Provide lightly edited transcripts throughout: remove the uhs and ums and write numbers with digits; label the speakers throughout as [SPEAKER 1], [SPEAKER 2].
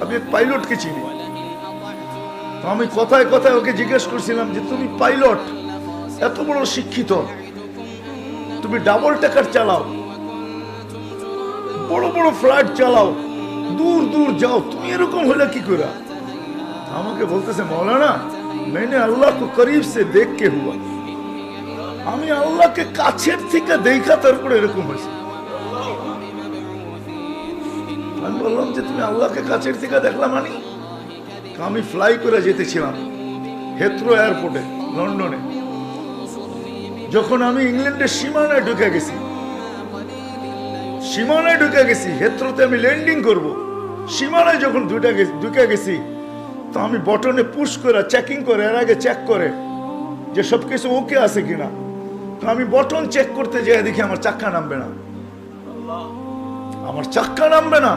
[SPEAKER 1] আমি এক পাইলটকে চিনি। তো আমি কথায় কথায় ওকে জিজ্ঞেস করছিলাম যে তুমি পাইলট, এত বড় শিক্ষিত, তুমি ডাবল টেকার চালাও, বড় বড় ফ্লাইট চালাও, দূর দূর যাও, তুমি এরকম হলে কি করে? আমাকে বলতেছে মৌলানা मैंने अल्लाह को करीब से देख के हुआ, আমি আল্লাহকে কাছের থেকে দেখা তারপরে এরকম হয়েছে। আমি বললাম যে তুমি আল্লাহকে কাছের থেকে দেখলাম? মানে আমি ফ্লাই করে যেতেছিলাম হেথ্রো এয়ারপোর্টে লন্ডনে। যখন আমি ইংল্যান্ডের সীমানায় ঢুকে গেছি, হেথ্রোতে আমি ল্যান্ডিং করব, সীমানায় যখন ঢুকে গেছি, তো আমি বটনে পুশ করে চেকিং করে, এর আগে চেক করে যে সবকিছু ওকে আছে কিনা। তো আমি বটন চেক করতে যেয়ে দেখি আমার চাক্কা নামবে না,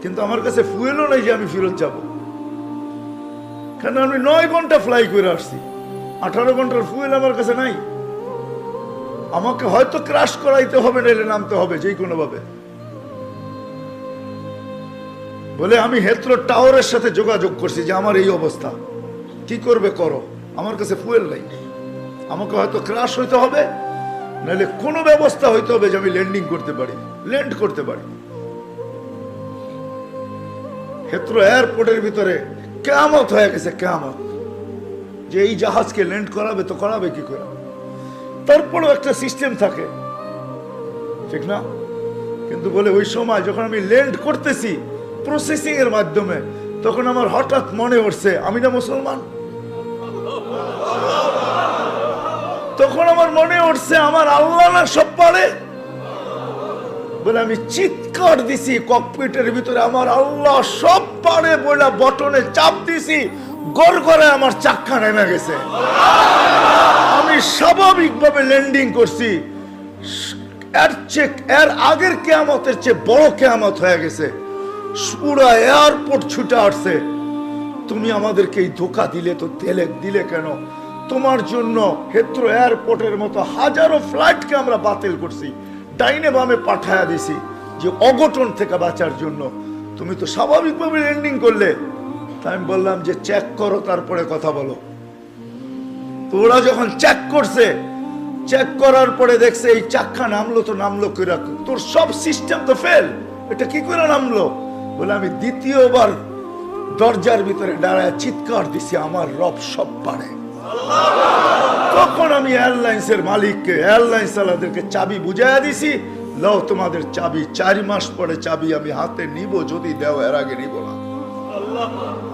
[SPEAKER 1] কিন্তু আমার কাছে ফুয়েলও নাই যে আমি ফেরত যাব, কারণ আমি 9 ঘন্টা ফ্লাই করে আসছি, 18 ঘন্টার ফুয়েল আমার কাছে নাই। আমাকে হয়তো ক্রাশ করাইতে হবে, নাইলে নামতে হবে যে কোনো ভাবে। বলে আমি হেথ্রো টাওয়ারের সাথে যোগাযোগ করছি যে আমার এই অবস্থা, কি করবে করো, আমার কাছে ফুয়েল নাই, আমাকে হয়তো ক্রাশ হইতে হবে, নাহলে কোনো ব্যবস্থা হইতে হবে যে আমি ল্যান্ড করতে পারি। হেথ্রো এয়ারপোর্টের ভিতরে কিয়ামত হয়ে গেছে, কিয়ামত, যে এই জাহাজকে ল্যান্ড করাবে তো করাবে কি করে। তারপরেও একটা সিস্টেম থাকে, ঠিক না? কিন্তু বলে ওই সময় যখন আমি ল্যান্ড করতেছি প্রসেসিং এর মাধ্যমে, তখন আমার হঠাৎ মনে উঠছে আমি না মুসলমান। তখন আমার মনে উঠছে আমার আল্লাহ না সব পারে। বলে আমি চিৎকার দিছি ককপিটের ভিতরে, আমার আল্লাহ সব পারে বলে বটনে চাপ দিছি, গড়গড়ে আমার চাক্কা নেমে গেছে। আমি স্বাভাবিকভাবে ল্যান্ডিং করছি, এর আগের কিয়ামতের চেয়ে বড় কিয়ামত হয়ে গেছে। পুরো এয়ারপোর্ট ছুটে আসছে, তুমি আমাদেরকে এই ধোঁকা দিলে, তো দিলে কেন? তোমার জন্য হেথ্রো এয়ারপোর্টের মতো হাজারো ফ্লাইটকে আমরা বাতিল করছি, ডাইনে বামে পাঠায়া দিছি যে অঘটন থেকে বাঁচার জন্য। তুমি তো স্বাভাবিকভাবে ল্যান্ডিং করলে। তাই আমি বললাম যে চেক করো, তারপরে কথা বলো। তো ওরা যখন চেক করছে, চেক করার পরে দেখছে এই চাক্কা নামলো, তো নামলো করে, তোর সব সিস্টেম তো ফেল, এটা কি করে নামলো? বলে আমি দ্বিতীয়বার দরজার ভিতরে দাঁড়ায় চিৎকার দিছি আমার রব সব পারে। তখন আমি এয়ারলাইন্সের মালিককে, এয়ারলাইন্স চালাদেরকে চাবি বুঝাইয়া দিছি, লও তোমাদের চাবি, 4 মাস পরে চাবি আমি হাতে নিব, যদি দেও, এর আগে নিব না।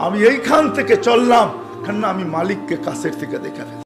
[SPEAKER 1] আমি এইখান থেকে চললাম, কারণ আমি মালিককে কাছের থেকে দেখে ফেলছি।